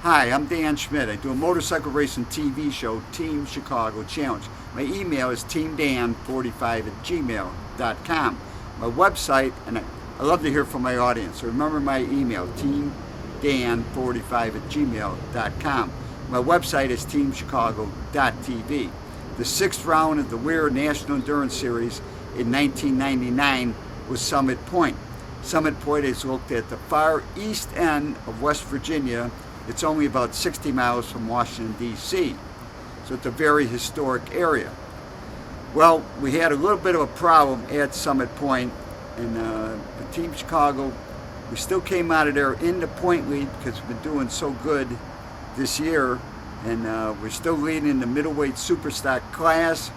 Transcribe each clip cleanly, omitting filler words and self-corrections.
Hi, I'm Dan Schmitt. I do a motorcycle racing TV show, Team Chicago Challenge. My email is teamdan45@gmail.com. My website, and I love to hear from my audience, so remember my email, teamdan45@gmail.com. My website is teamchicago.tv. The sixth round of the WERA National Endurance Series in 1999 was Summit Point. Summit Point is located at the far east end of West Virginia. It's only about 60 miles from Washington, D.C., so it's a very historic area. Well, we had a little bit of a problem at Summit Point, and the Team Chicago, we still came out of there in the point lead because we've been doing so good this year, and we're still leading in the middleweight superstock class.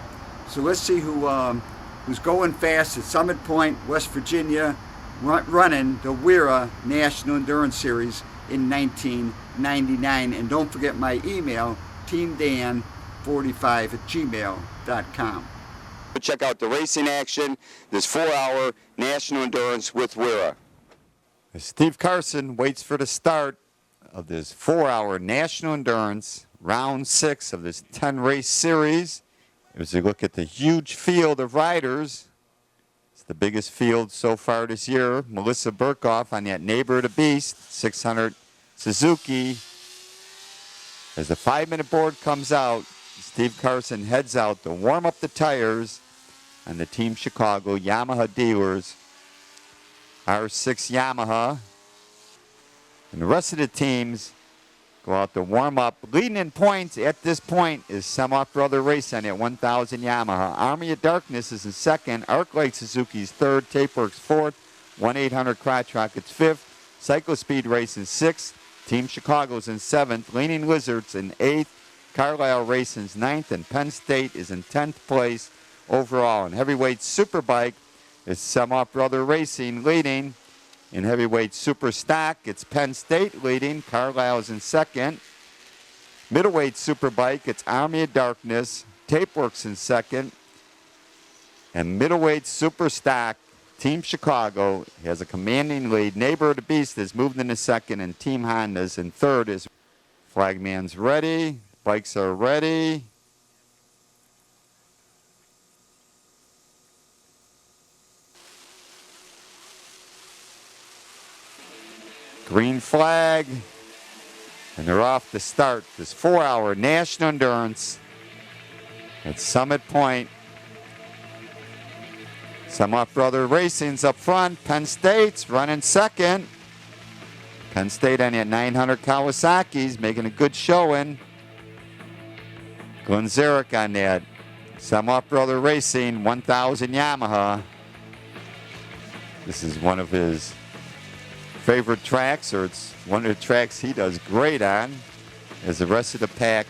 So let's see who's going fast at Summit Point, West Virginia, running the WERA National Endurance Series in 1999. And don't forget my email, teamdan45@gmail.com. Check out the racing action, this 4-hour National Endurance with WERA. Steve Carson waits for the start of this 4-hour National Endurance, round 6 of this 10-race series. As we look at the huge field of riders, it's the biggest field so far this year. Melissa Burkhoff on that Neighbor of the Beast, 600 Suzuki. As the 5-minute board comes out, Steve Carson heads out to warm up the tires on the Team Chicago Yamaha dealers. R6 Yamaha. And the rest of the teams go out to warm up. Leading in points at this point is Semoff Brother Racing at 1,000 Yamaha. Army of Darkness is in second. Arclight Suzuki's third. Tapeworks fourth. 1-800 Crotch Rockets fifth. Cycle Speed Racing sixth. Team Chicago's in seventh. Leaning Lizards in eighth. Carlisle Racing's ninth. And Penn State is in 10th place overall. In heavyweight superbike, it's Semoff Brother Racing leading. In heavyweight super stock, it's Penn State leading. Carlisle's in second. Middleweight superbike, it's Army of Darkness. Tapeworks in second. And middleweight super stock, Team Chicago has a commanding lead. Neighbor of the Beast has moved into second, and Team Honda's in third. As flagman's ready, bikes are ready. Green flag, and they're off to start this 4-hour National Endurance at Summit Point. Semoff Brother Racing's up front. Penn State's running second. Penn State on that 900 Kawasaki's making a good showing. Glenn Zarek on that Semoff Brother Racing 1,000 Yamaha. This is one of his favorite tracks, or it's one of the tracks he does great on, as the rest of the pack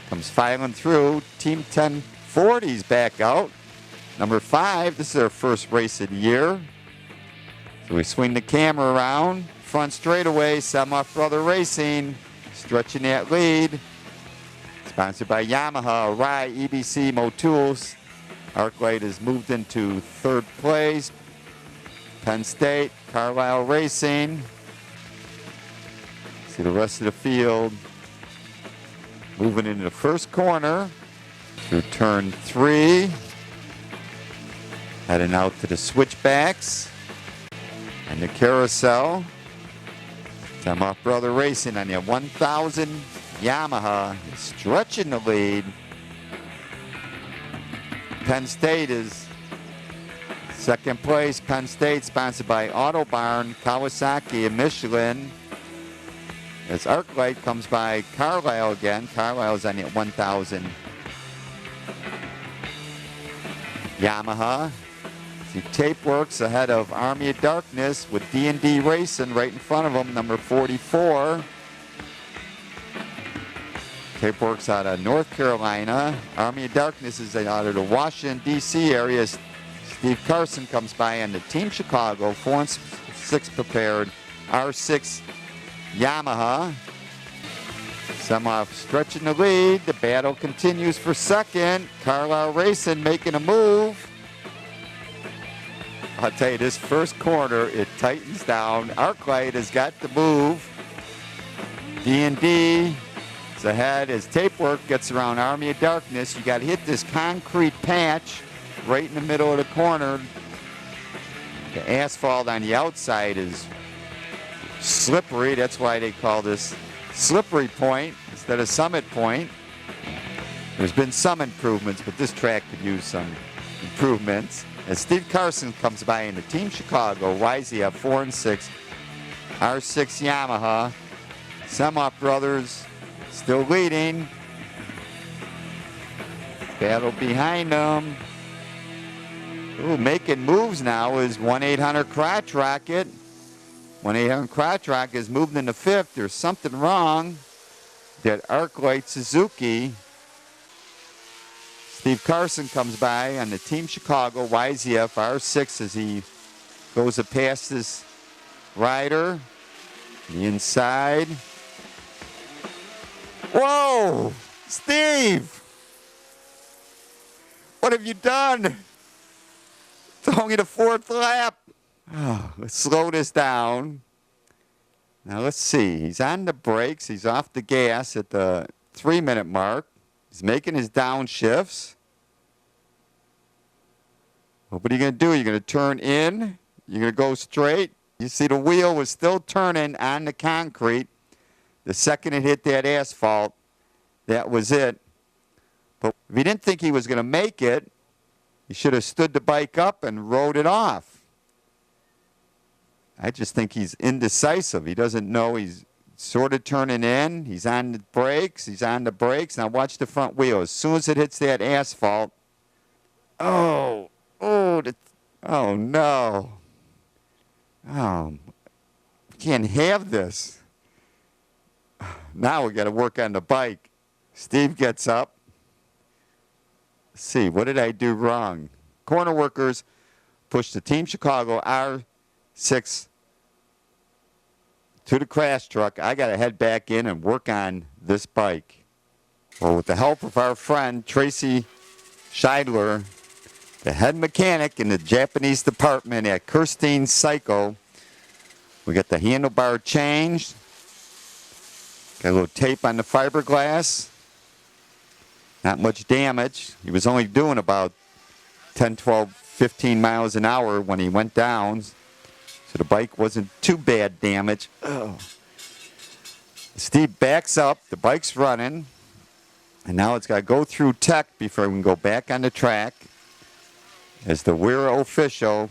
comes filing through. Team 1040's back out. Number 5, this is their first race of the year. So we swing the camera around. Front straightaway, Semoff Brother Racing stretching that lead. Sponsored by Yamaha, Arai, EBC, Motools. Arclight has moved into third place. Penn State, Carlisle Racing. See the rest of the field moving into the first corner through turn 3. Heading out to the switchbacks and the carousel. Semoff Brother Racing on the 1,000 Yamaha is stretching the lead. Penn State is second place. Penn State, sponsored by Autobarn, Kawasaki, and Michelin. As Arclight comes by Carlisle again. Carlisle's on the 1,000 Yamaha. See Tapeworks ahead of Army of Darkness with D&D Racing right in front of them, number 44. Tapeworks out of North Carolina. Army of Darkness is out of the Washington, D.C. area. Steve Carson comes by on the Team Chicago 4 and 6 prepared R6 Yamaha. Semoff stretching the lead. The battle continues for second. Carlisle Racing making a move. I'll tell you, this first corner, it tightens down. Arclight has got the move. D&D is ahead as Tapework gets around Army of Darkness. You got to hit this concrete patch right in the middle of the corner. The asphalt on the outside is slippery. That's why they call this Slippery Point instead of Summit Point. There's been some improvements, but this track could use some improvements. As Steve Carson comes by in the Team Chicago YZF 4 and 6 R6 Yamaha. Semoff Brothers still leading. Battle behind them. Ooh, making moves now is 1-800 Crotch Rocket. 1-800 Crotch Rocket is moving into fifth. There's something wrong. That Arclight Suzuki. Steve Carson comes by on the Team Chicago YZF R6 as he goes past this rider. The inside. Whoa! Steve! What have you done? It's only the fourth lap. Oh, let's slow this down. Now let's see. He's on the brakes. He's off the gas at the 3-minute mark. He's making his downshifts. Well, what are you going to do? You're going to turn in. You're going to go straight. You see the wheel was still turning on the concrete. The second it hit that asphalt, that was it. But if he didn't think he was going to make it, he should have stood the bike up and rode it off. I just think he's indecisive. He doesn't know he's sort of turning in. He's on the brakes. He's on the brakes. Now watch the front wheel. As soon as it hits that asphalt, oh no. Oh, we can't have this. Now we got to work on the bike. Steve gets up. Let's see, what did I do wrong? Corner workers push the Team Chicago R6 to the crash truck. I got to head back in and work on this bike. Well, with the help of our friend Tracy Scheidler, the head mechanic in the Japanese department at Kirstein Psycho, we got the handlebar changed. Got a little tape on the fiberglass. Not much damage. He was only doing about 10, 12, 15 miles an hour when he went down. So the bike wasn't too bad damage. Oh. Steve backs up. The bike's running. And now it's got to go through tech before we can go back on the track. As the WERA official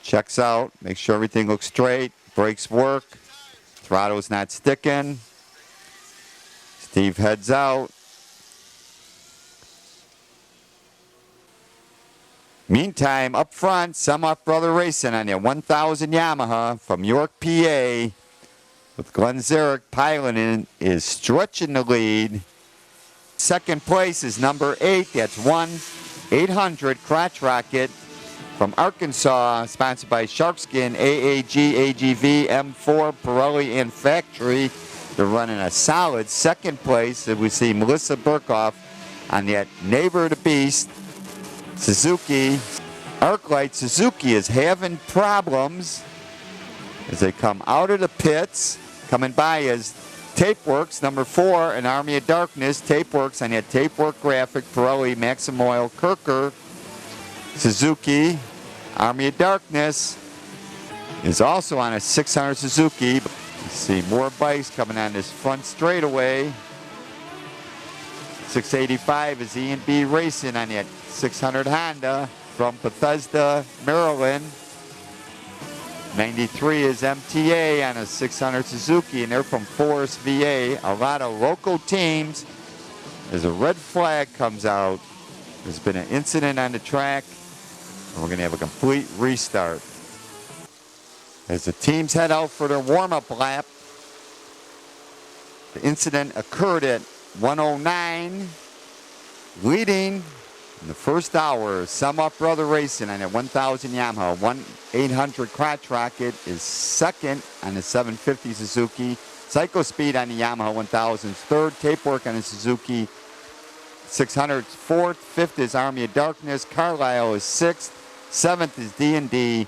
checks out, make sure everything looks straight, brakes work, throttle's not sticking. Steve heads out. Meantime, up front, Semoff Brother Racing on their 1000 Yamaha from York, PA, with Glenn Zarek piloting, is stretching the lead. Second place is number 8. That's 1-800 Crotch Rocket from Arkansas, sponsored by Sharkskin, AAG, AGV, M4, Pirelli, and Factory. They're running a solid second place. And we see Melissa Burkhoff on that Neighbor the Beast Suzuki. Arclight Suzuki is having problems as they come out of the pits. Coming by is Tapeworks, number 4, and Army of Darkness. Tapeworks on that Tapework graphic, Pirelli, Maxim Oil, Kirker, Suzuki. Army of Darkness is also on a 600 Suzuki. You see more bikes coming on this front straightaway. 685 is E&B Racing on that 600 Honda from Bethesda, Maryland. 93 is MTA on a 600 Suzuki, and they're from Forest, VA. A lot of local teams. As a red flag comes out, there's been an incident on the track, and we're going to have a complete restart. As the teams head out for their warm-up lap, the incident occurred at 109, leading in the first hour. Semoff Brother Racing on a 1000 Yamaha. 1-800 Crotch Rocket is second on the 750 Suzuki. Psycho Speed on the Yamaha 1000 is third. Tapework on the Suzuki 600 is fourth. Fifth is Army of Darkness. Carlisle is sixth. Seventh is D&D.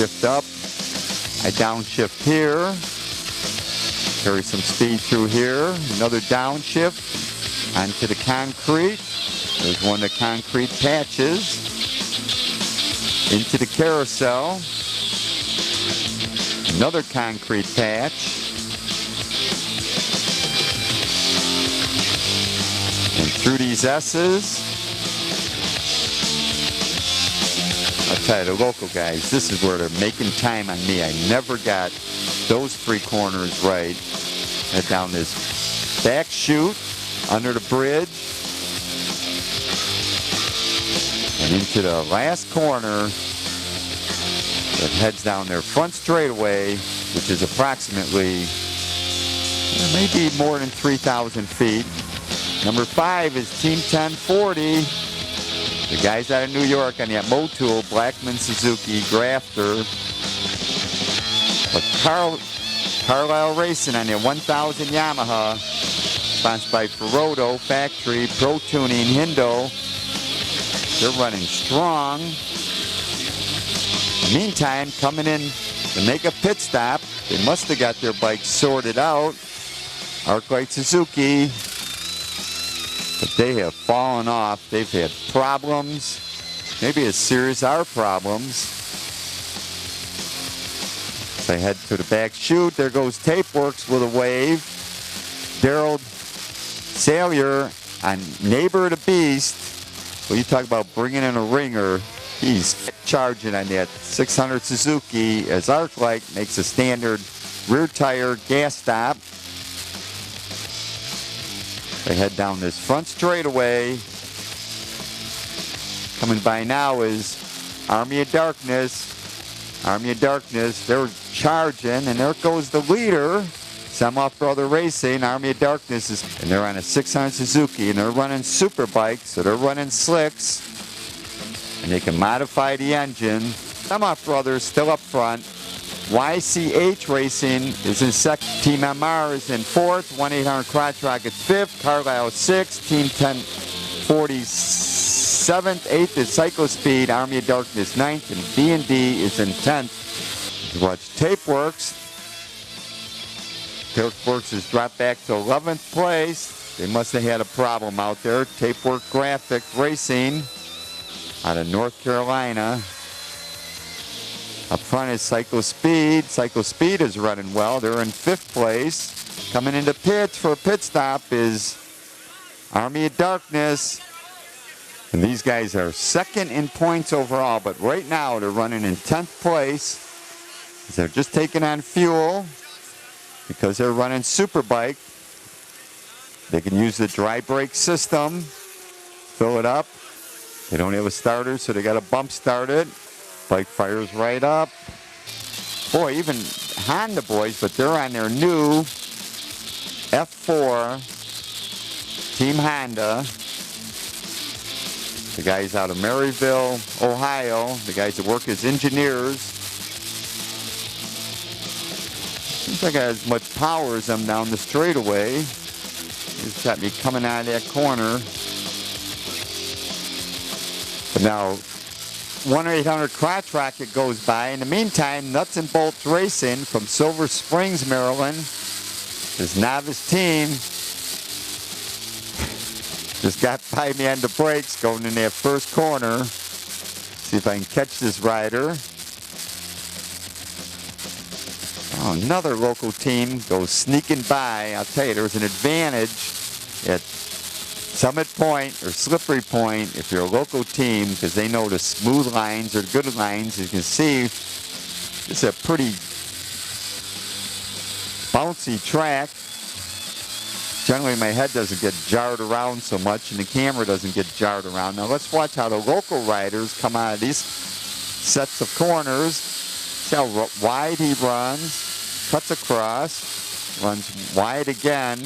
shift up. I downshift here. Carry some speed through here. Another downshift onto the concrete. There's one of the concrete patches. Into the carousel. Another concrete patch. And through these S's. I'll tell you, the local guys, this is where they're making time on me. I never got those 3 corners right. Head down this back chute, under the bridge, and into the last corner that heads down their front straightaway, which is approximately maybe more than 3,000 feet. Number 5 is Team 1040. The guys out of New York on that Motul, Blackman Suzuki, Grafter. But Carlisle Racing on their 1000 Yamaha, sponsored by Ferroto, Factory, Pro Tuning, Hindo. They're running strong. Meantime, coming in to make a pit stop, they must have got their bikes sorted out. Arclight Suzuki. But they have fallen off. They've had problems, maybe as serious as our problems. They head to the back chute. There goes Tapeworks with a wave. Daryl Salyer on Neighbor of the Beast. Well, you talk about bringing in a ringer. He's charging on that 600 Suzuki as Arclight makes a standard rear tire gas stop. They head down this front straightaway. Coming by now is Army of Darkness. Army of Darkness, they're charging, and there goes the leader. Semoff Brother Racing, Army of Darkness, and they're on a 600 Suzuki, and they're running super bikes, so they're running slicks, and they can modify the engine. Semoff Brothers still up front. YCH Racing is in second. Team MR is in fourth. 1-800 Crotch Rockets fifth. Carlisle sixth. Team 1040 seventh. Eighth is Psycho Speed. Army of Darkness ninth. And D&D is in 10th. Watch Tapeworks. Tapeworks has dropped back to 11th place. They must have had a problem out there. Tapework Graphic Racing out of North Carolina. Up front is Psycho Speed. Psycho Speed is running well. They're in 5th place. Coming into pits for a pit stop is Army of Darkness. And these guys are second in points overall, but right now they're running in 10th place. They're just taking on fuel because they're running Superbike. They can use the dry brake system, fill it up. They don't have a starter, so they got to bump start it. Bike fires right up. Boy, even Honda boys, but they're on their new F4 Team Honda. The guys out of Maryville, Ohio, the guys that work as engineers. Seems like I have as much power as them down the straightaway. He's got me coming out of that corner. But now 1-800 Crotch Rocket goes by. In the meantime, Nuts and Bolts Racing from Silver Springs, Maryland, his novice team just got by me on the brakes going in that first corner. See if I can catch this rider. Oh, another local team goes sneaking by. I'll tell you, there's an advantage at Summit Point or Slippery Point if you're a local team, because they know the smooth lines or good lines. You can see it's a pretty bouncy track. Generally my head doesn't get jarred around so much and the camera doesn't get jarred around. Now let's watch how the local riders come out of these sets of corners. See how wide he runs, cuts across, runs wide again.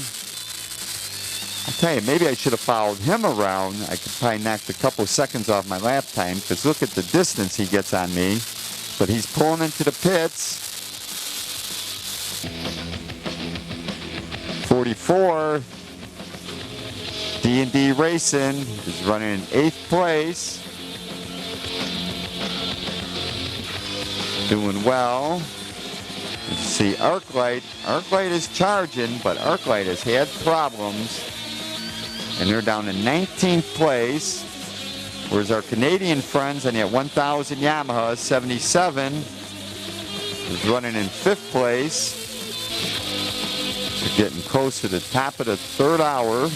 I'll tell you, maybe I should have followed him around. I could probably knock a couple seconds off my lap time, because look at the distance he gets on me. But he's pulling into the pits. 44, D&D Racing is running in 8th place. doing well. You see Arclight. Arclight is charging, but Arclight has had problems. And they're down in 19th place. Whereas our Canadian friends on that 1000 Yamaha 77 is running in 5th place. We're getting close to the top of the 3rd hour.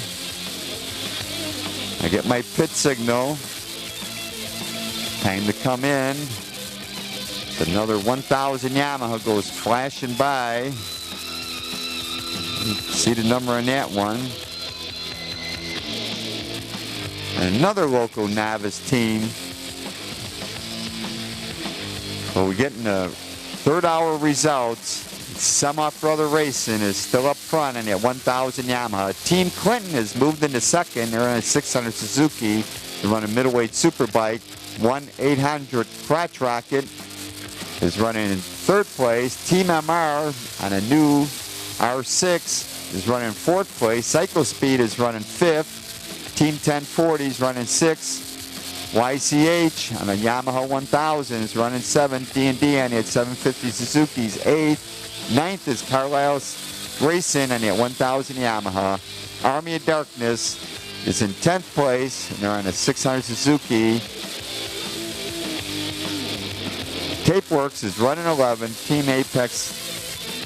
I get my pit signal. Time to come in. Another 1000 Yamaha goes flashing by. See the number on that one. And another local novice team. So we're getting the 3rd hour results. Semoff Brother Racing is still up front in that 1000 Yamaha. Team Clinton has moved into 2nd. They're on a 600 Suzuki. They're running middleweight superbike. 1-800 Crotch Rocket is running in 3rd place. Team MR on a new R6 is running 4th place. Cycle Speed is running 5th. Team 1040 is running 6th. YCH on a Yamaha 1000 is running 7th. D&D on that 750 Suzuki's 8th. 9th is Carlisle's Racing on that 1000 Yamaha. Army of Darkness is in 10th place, and they're on a 600 Suzuki. Tapeworks is running 11th. Team Apex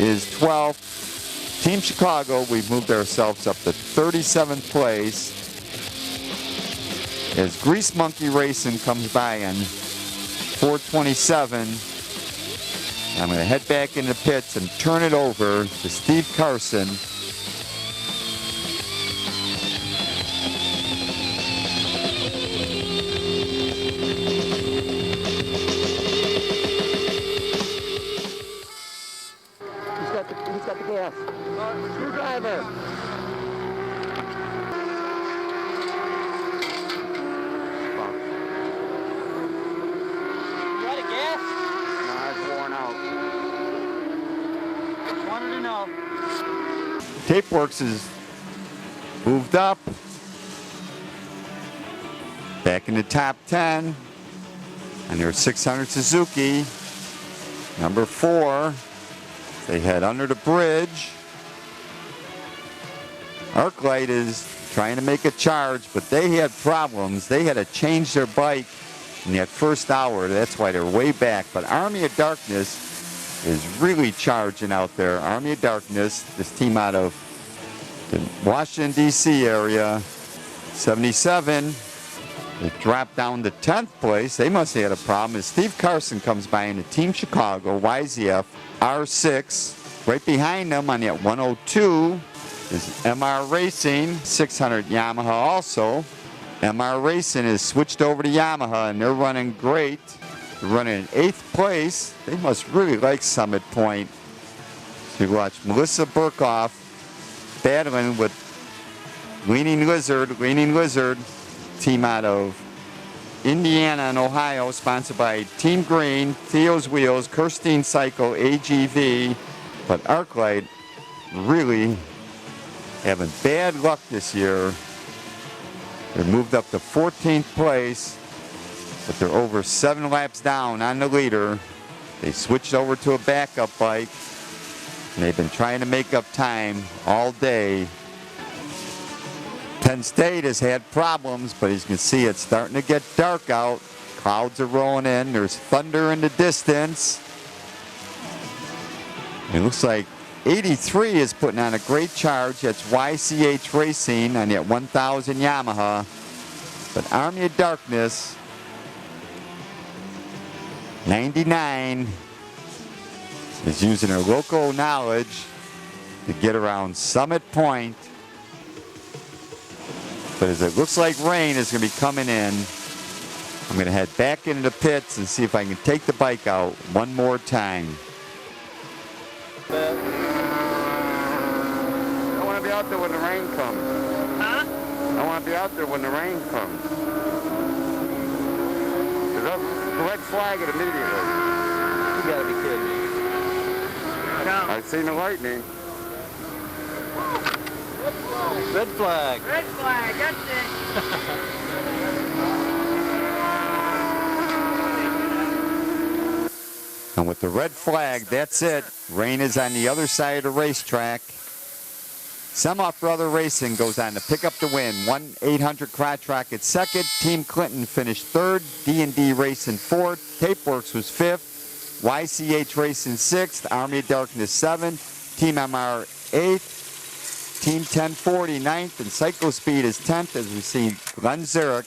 is 12th. Team Chicago, we've moved ourselves up to 37th place. As Grease Monkey Racing comes by on 427. I'm going to head back in the pits and turn it over to Steve Carson. Who's got the gas? Screwdriver. You out of gas? No, it's worn out. Just wanted to know. Tapeworks is moved up. Back in the top 10. And their 600 Suzuki. Number 4. They head under the bridge. Arclight is trying to make a charge, but they had problems. They had to change their bike in that 1st hour. That's why they're way back. But Army of Darkness is really charging out there. Army of Darkness, this team out of the Washington, D.C. area. 77. They dropped down to 10th place. They must have had a problem. As Steve Carson comes by in the Team Chicago YZF R6. Right behind them on that 102 is MR Racing, 600 Yamaha also. MR Racing has switched over to Yamaha and they're running great. They're running in 8th place. They must really like Summit Point. So you watch Melissa Burkhoff battling with Leaning Lizard, team out of Indiana and Ohio, sponsored by Team Green, Theo's Wheels, Kirstein Cycle, AGV. But Arclight really having bad luck this year. They're moved up to 14th place, but they're over 7 laps down on the leader. They switched over to a backup bike, and they've been trying to make up time all day. Penn State has had problems, but as you can see, it's starting to get dark out. Clouds are rolling in. There's thunder in the distance. It looks like 83 is putting on a great charge. That's YCH Racing on that 1000 Yamaha. But Army of Darkness, 99, is using her local knowledge to get around Summit Point. But as it looks like rain is going to be coming in, I'm going to head back into the pits and see if I can take the bike out one more time. I want to be out there when the rain comes. Huh? I want to be out there when the rain comes. There's a red flag it immediately. You gotta be kidding me. I've seen the lightning. Red flag. Red flag, that's it. And with the red flag, that's it. Rain is on the other side of the racetrack. Semoff Brother Racing goes on to pick up the win. 1-800 Crotch Rocket second. Team Clinton finished third. D&D Racing fourth. Tapeworks was fifth. YCH Racing sixth. Army of Darkness seventh. Team MR eighth. Team 1040 ninth. And Cyclospeed is 10th as we see Glenn Zurich.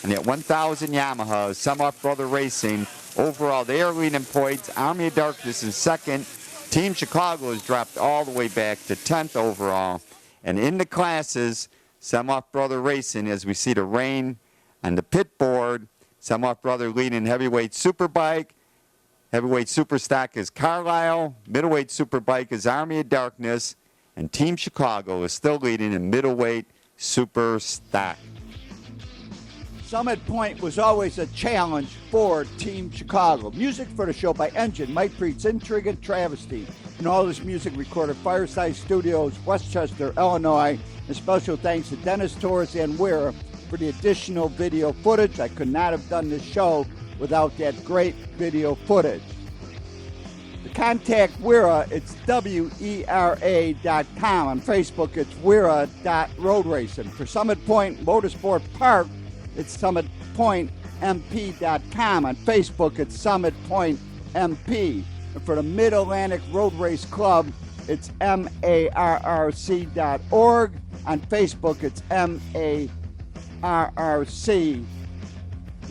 And at 1,000 Yamaha, Semoff Brother Racing. Overall, they are leading points. Army of Darkness is second. Team Chicago has dropped all the way back to 10th overall. And in the classes, Semoff Brother Racing, as we see the rain on the pit board, Semoff Brother leading heavyweight superbike. Heavyweight superstock is Carlisle. Middleweight superbike is Army of Darkness. And Team Chicago is still leading in middleweight superstock. Summit Point was always a challenge for Team Chicago. Music for the show by Engine, Mike Preetz, Intrigue, and Travesty. And all this music recorded Fireside Studios, Westchester, Illinois. And special thanks to Dennis Torres and WERA for the additional video footage. I could not have done this show without that great video footage. To contact WERA, it's WERA.com. On Facebook, it's WERA.roadracing. For Summit Point Motorsports Park, it's SummitPointMP.com. On Facebook, it's Summit Point MP. And for the Mid-Atlantic Road Race Club, it's MARRC.org. On Facebook, it's MARRC.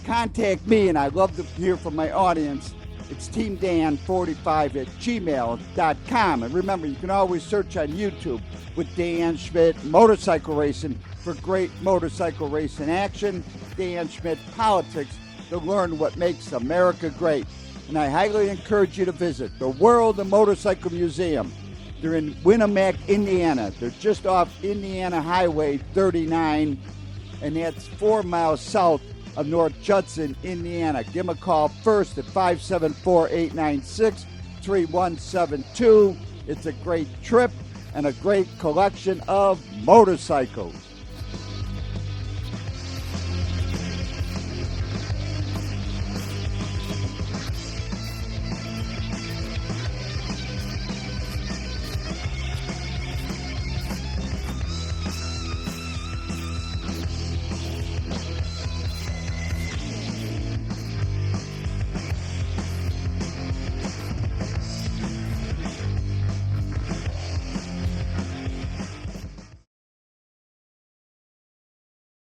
Contact me, and I'd love to hear from my audience. It's teamdan45@gmail.com. And remember, you can always search on YouTube with Dan Schmitt Motorcycle Racing for great motorcycle racing action. Dan Schmitt Politics to learn what makes America great. And I highly encourage you to visit the World of Motorcycle Museum. They're in Winamac, Indiana. They're just off Indiana Highway 39, and that's 4 miles south of North Judson, Indiana. Give them a call first at 574-896-3172. It's a great trip and a great collection of motorcycles.